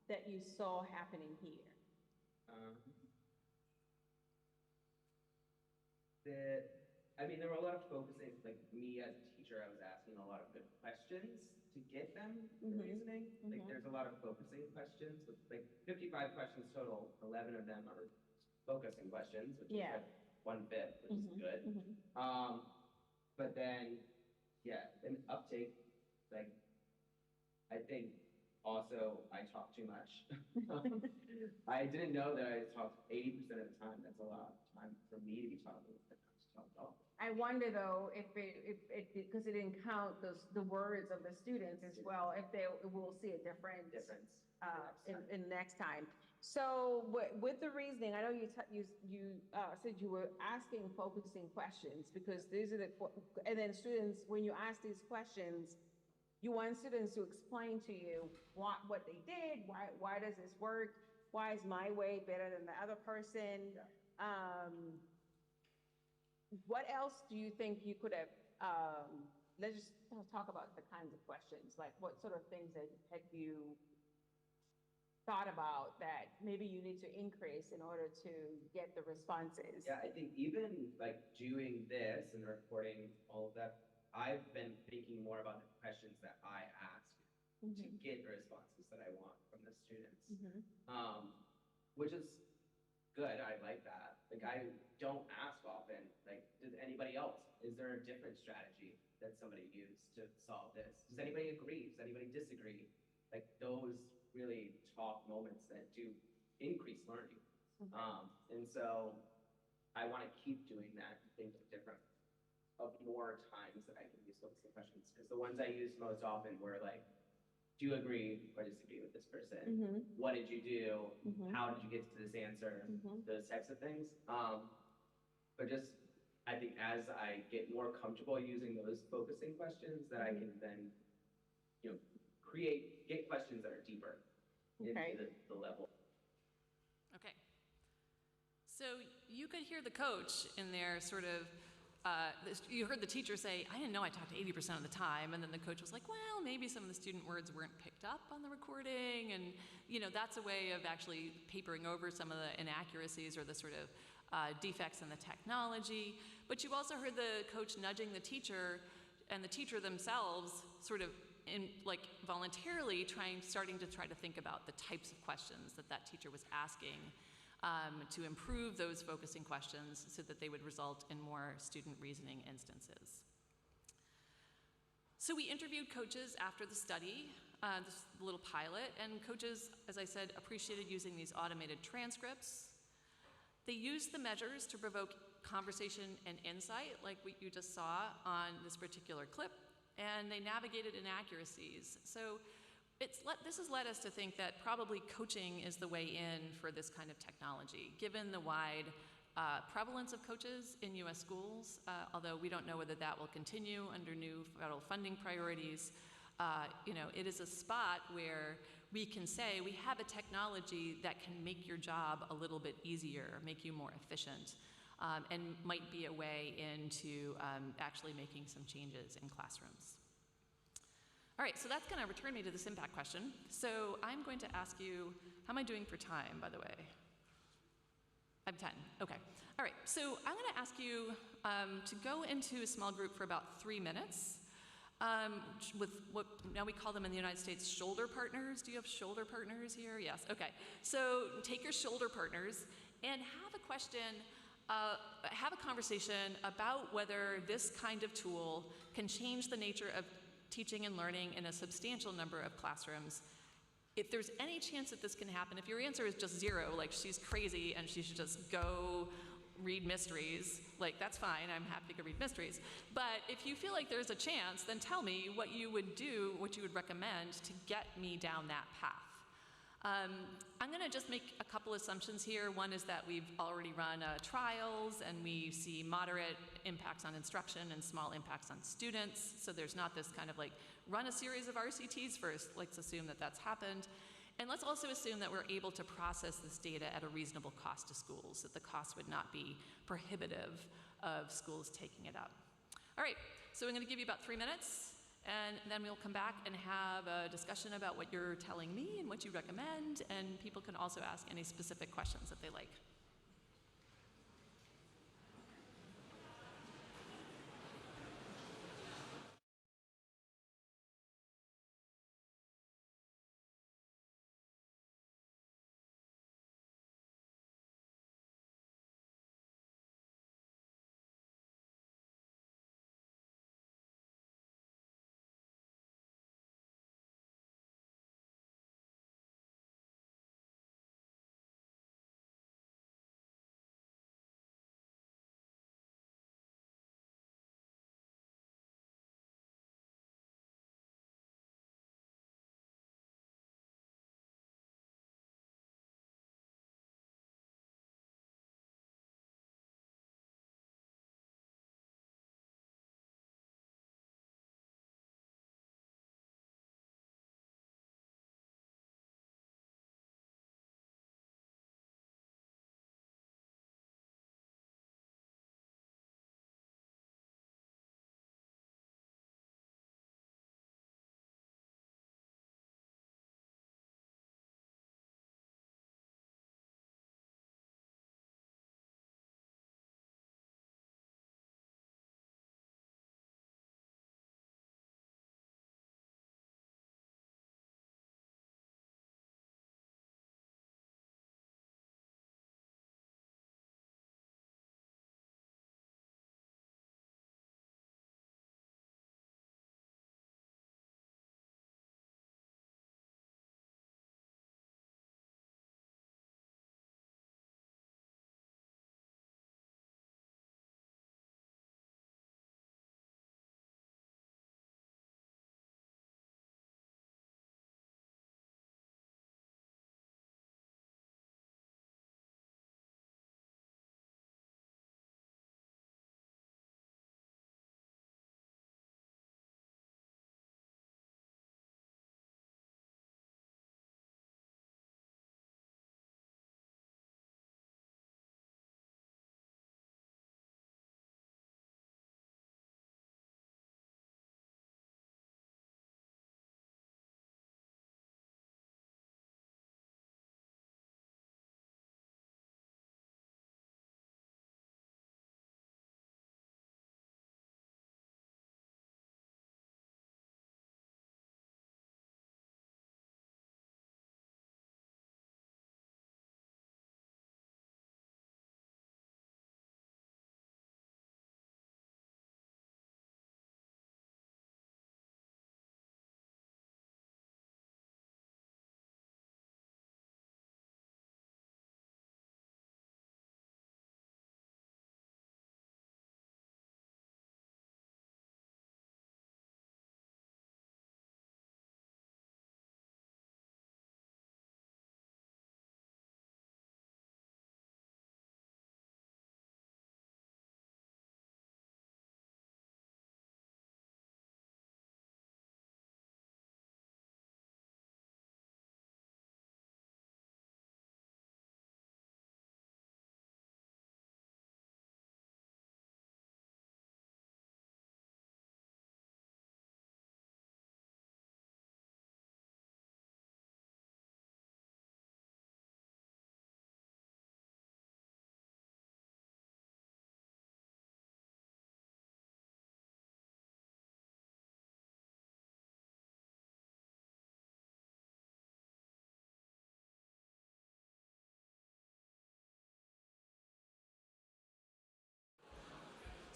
that you saw happening here? There were a lot of focusing, me as a teacher, I was asking a lot of good questions to get them the reasoning. There's a lot of focusing questions, with 55 questions total, 11 of them are focusing questions, which is 1/5, which is good. But then, an uptake, I think also I talk too much. I didn't know that I talked 80% of the time. That's a lot of time for me to be talking, but not to talk at all. I wonder though, if because it didn't count the words of the students as well, if we'll see a difference in next time. So with the reasoning, I know you said you were asking focusing questions, because these are and then students, when you ask these questions, you want students to explain to you what they did, why does this work, why is my way better than the other person. What else do you think you could have, let's just talk about the kinds of questions, what sort of things have you thought about that maybe you need to increase in order to get the responses? Yeah, I think even doing this and recording all of that, I've been thinking more about the questions that I ask to get the responses that I want from the students, which is good. I like that. I don't ask often, does anybody else, is there a different strategy that somebody used to solve this? Does anybody agree? Does anybody disagree? Those really talk moments that do increase learning. And so I want to keep doing that, think of different of more times that I can use focusing questions, because the ones I used most often were like, do you agree or disagree with this person? Mhm. What did you do? Mhm. How did you get to this answer? Mhm. Those types of things. But just, I think as I get more comfortable using those focusing questions, that I can then, get questions that are deeper Okay. into the level. Okay. So you could hear the coach in there sort of, you heard the teacher say, I didn't know I talked 80% of the time, and then the coach was like, well, maybe some of the student words weren't picked up on the recording, and that's a way of actually papering over some of the inaccuracies or the sort of defects in the technology. But you also heard the coach nudging the teacher, and the teacher themselves sort of voluntarily starting to try to think about the types of questions that teacher was asking to improve those focusing questions so that they would result in more student reasoning instances. So we interviewed coaches after the study, this little pilot, and coaches, as I said, appreciated using these automated transcripts. They used the measures to provoke conversation and insight, like what you just saw on this particular clip, and they navigated inaccuracies. So this has led us to think that probably coaching is the way in for this kind of technology, given the wide prevalence of coaches in US schools, although we don't know whether that will continue under new federal funding priorities. It is a spot where we can say we have a technology that can make your job a little bit easier, make you more efficient, and might be a way into actually making some changes in classrooms. All right, so that's going to return me to this impact question. So I'm going to ask you, how am I doing for time, by the way? I'm 10, okay. All right, so I'm going to ask you to go into a small group for about 3 minutes with what now we call them in the United States shoulder partners. Do you have shoulder partners here? Yes, okay. So take your shoulder partners and have a question, have a conversation about whether this kind of tool can change the nature of teaching and learning in a substantial number of classrooms. If there's any chance that this can happen, if your answer is just 0, like she's crazy and she should just go read mysteries, like that's fine, I'm happy to read mysteries. But if you feel like there's a chance, then tell me what you would do, what you would recommend to get me down that path. I'm going to just make a couple assumptions here. One is that we've already run trials and we see moderate impacts on instruction and small impacts on students. So there's not this kind of like run a series of RCTs first. Let's assume that that's happened. And let's also assume that we're able to process this data at a reasonable cost to schools, that the cost would not be prohibitive of schools taking it up. All right, so I'm going to give you about 3 minutes. And then we'll come back and have a discussion about what you're telling me and what you recommend, and people can also ask any specific questions that they like.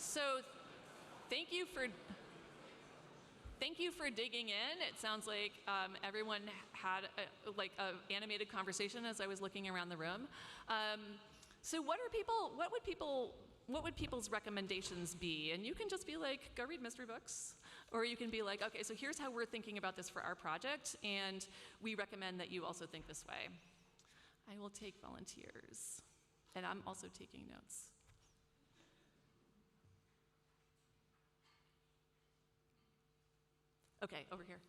So thank you for digging in. It sounds like everyone had an animated conversation as I was looking around the room. So what would people's recommendations be? And you can just be like, go read mystery books. Or you can be like, okay, so here's how we're thinking about this for our project, and we recommend that you also think this way. I will take volunteers. And I'm also taking notes. Okay, over here.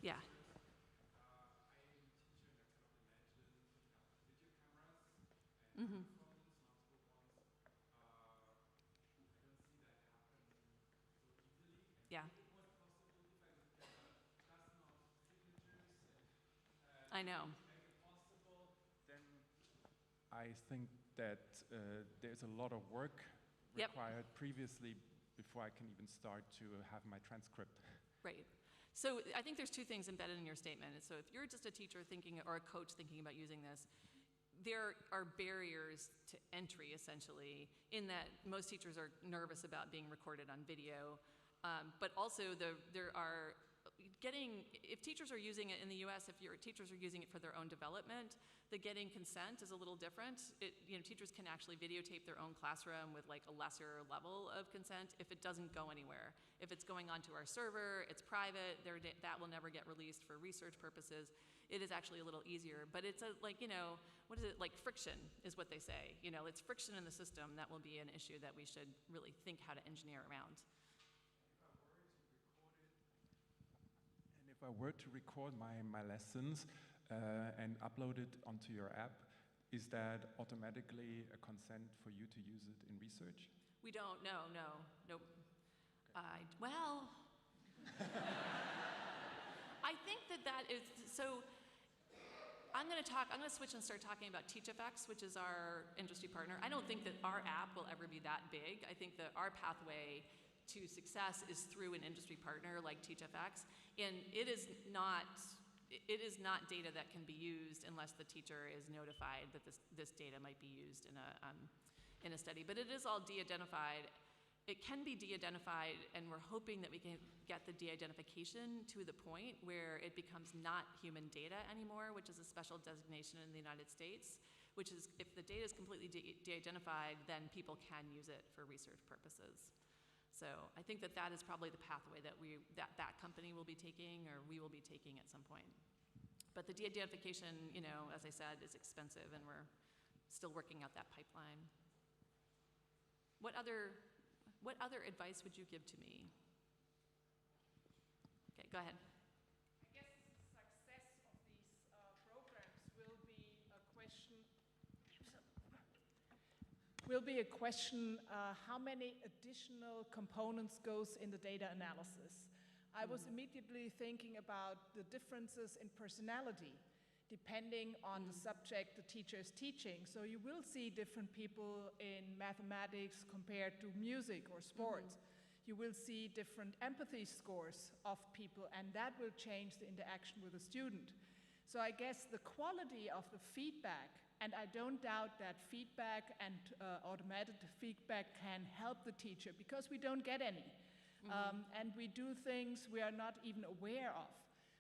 Yeah. Mm-hmm. Yeah. I know. I think that there's a lot of work required previously before I can even start to have my transcript. Right. So I think there's two things embedded in your statement. So if you're just a teacher thinking or a coach thinking about using this, there are barriers to entry, essentially, in that most teachers are nervous about being recorded on video. But also if teachers are using it in the US, if your teachers are using it for their own development, the getting consent is a little different. Teachers can actually videotape their own classroom with like a lesser level of consent if it doesn't go anywhere. If it's going onto our server, it's private, that will never get released for research purposes. It is actually a little easier, but it's what is it, like friction is what they say. It's friction in the system that will be an issue that we should really think how to engineer around. If I were to record my lessons and upload it onto your app, is that automatically a consent for you to use it in research? We don't, no. Nope. Well, I think that is, so I'm going to switch and start talking about TeachFX, which is our industry partner. I don't think that our app will ever be that big. I think that our pathway to success is through an industry partner like TeachFX, and it is not data that can be used unless the teacher is notified that this data might be used in a study. But it is all de-identified. It can be de-identified, and we're hoping that we can get the de-identification to the point where it becomes not human data anymore, which is a special designation in the United States, which is if the data is completely de-identified, then people can use it for research purposes. So I think that is probably the pathway that that company will be taking, or we will be taking at some point. But the de-identification, as I said, is expensive, and we're still working out that pipeline. What other advice would you give to me? Okay, go ahead. I guess success of these programs will be a question how many additional components goes in the data analysis. I was immediately thinking about the differences in personality depending on the subject the teacher is teaching. So you will see different people in mathematics compared to music or sports. You will see different empathy scores of people, and that will change the interaction with the student. So I guess the quality of the feedback, and I don't doubt that feedback and automated feedback can help the teacher because we don't get any. And we do things we are not even aware of.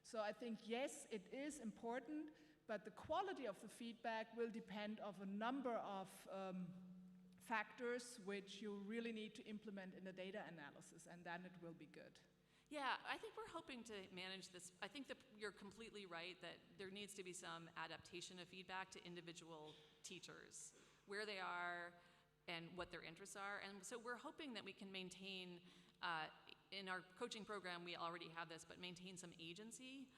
So I think, yes, it is important, but the quality of the feedback will depend on a number of factors which you really need to implement in the data analysis, and then it will be good. Yeah, I think we're hoping to manage this. I think that you're completely right that there needs to be some adaptation of feedback to individual teachers, where they are and what their interests are. And so we're hoping that we can maintain, in our coaching program, we already have this, but maintain some agency.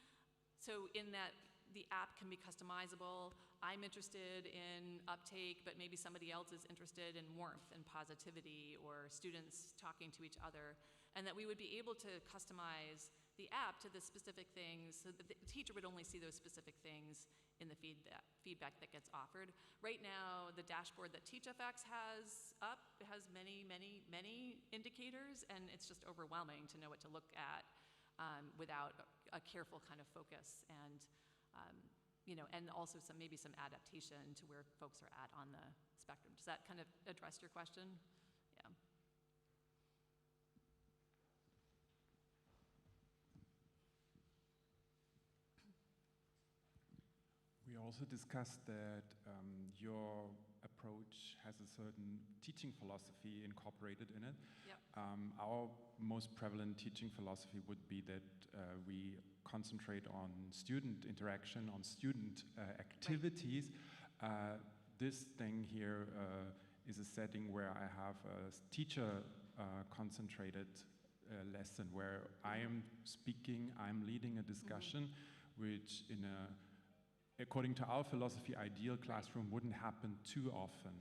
So in that the app can be customizable. I'm interested in uptake, but maybe somebody else is interested in warmth and positivity, or students talking to each other, and that we would be able to customize the app to the specific things so that the teacher would only see those specific things in the feedback that gets offered. Right now, the dashboard that TeachFX has up has many, many, many indicators, and it's just overwhelming to know what to look at without a careful kind of focus. And and also maybe some adaptation to where folks are at on the spectrum. Does that kind of address your question? Yeah. We also discussed that your approach has a certain teaching philosophy incorporated in it. Yep. Our most prevalent teaching philosophy would be that we concentrate on student interaction, on student activities. Right. This thing here is a setting where I have a teacher-concentrated lesson where I am speaking, I'm leading a discussion, which according to our philosophy, ideal classroom wouldn't happen too often.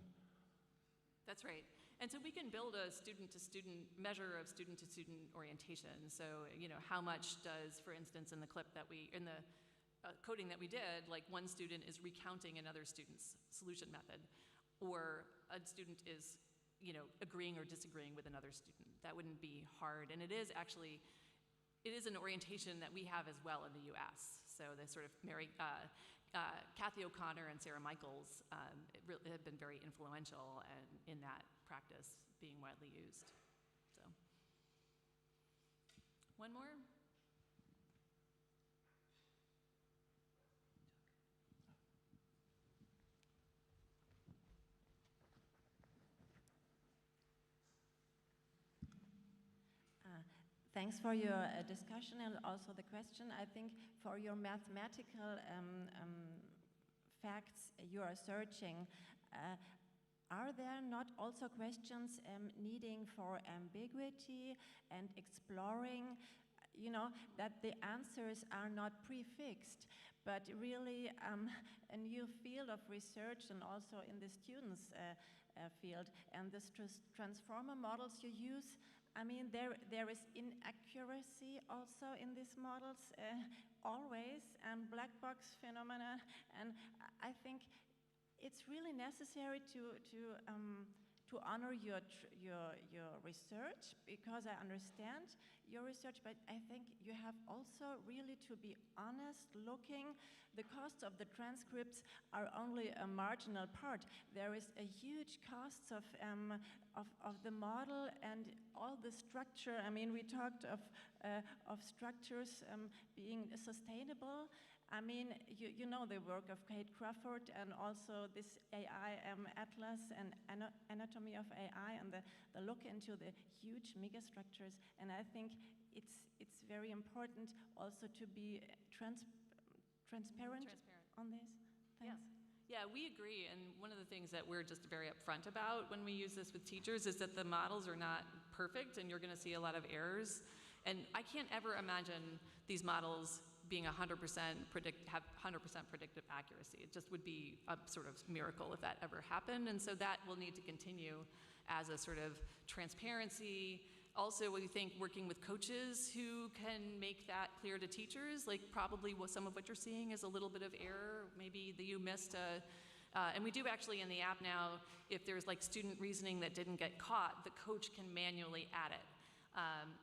That's right. And so we can build a student-to-student measure of student-to-student orientation. So, how much does, for instance, in the clip in the coding that we did, like one student is recounting another student's solution method, or a student is, agreeing or disagreeing with another student. That wouldn't be hard. And it is an orientation that we have as well in the US. So the sort of Kathy O'Connor and Sarah Michaels have been very influential in that practice being widely used. So, one more? Thanks for your discussion and also the question. I think for your mathematical facts you are searching, are there not also questions needing for ambiguity and exploring, that the answers are not prefixed, but really a new field of research and also in the students' field. And the transformer models you use, there is inaccuracy also in these models, always, and black box phenomena. And I think it's really necessary to honor your research, because I understand your research, but I think you have also really to be honest looking. The costs of the transcripts are only a marginal part. There is a huge cost of the model and all the structure. We talked of structures being sustainable. You know the work of Kate Crawford and also this AI atlas and anatomy of AI and the look into the huge megastructures. And I think it's very important also to be transparent on this. Thanks. Yeah, we agree. And one of the things that we're just very upfront about when we use this with teachers is that the models are not perfect and you're going to see a lot of errors. And I can't ever imagine these models being have 100% predictive accuracy. It just would be a sort of miracle if that ever happened. And so that will need to continue as a sort of transparency. Also, we think working with coaches who can make that clear to teachers, like probably some of what you're seeing is a little bit of error. Maybe you missed and we do actually in the app now, if there's like student reasoning that didn't get caught, the coach can manually add it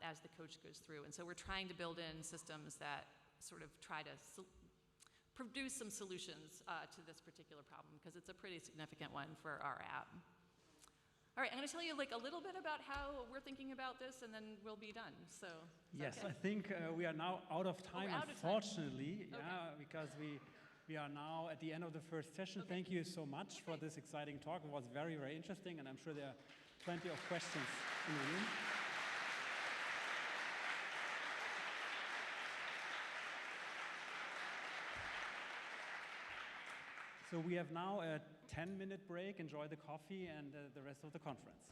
as the coach goes through. And so we're trying to build in systems that sort of try to produce some solutions to this particular problem, because it's a pretty significant one for our app. All right, I'm going to tell you like a little bit about how we're thinking about this, and then we'll be done. So yes, okay? I think we are now out of time, unfortunately, Okay. yeah, because we are now at the end of the first session. Okay. Thank you so much for this exciting talk. It was very, very interesting, and I'm sure there are plenty of questions in the room. So we have now a 10-minute break. Enjoy the coffee and the rest of the conference.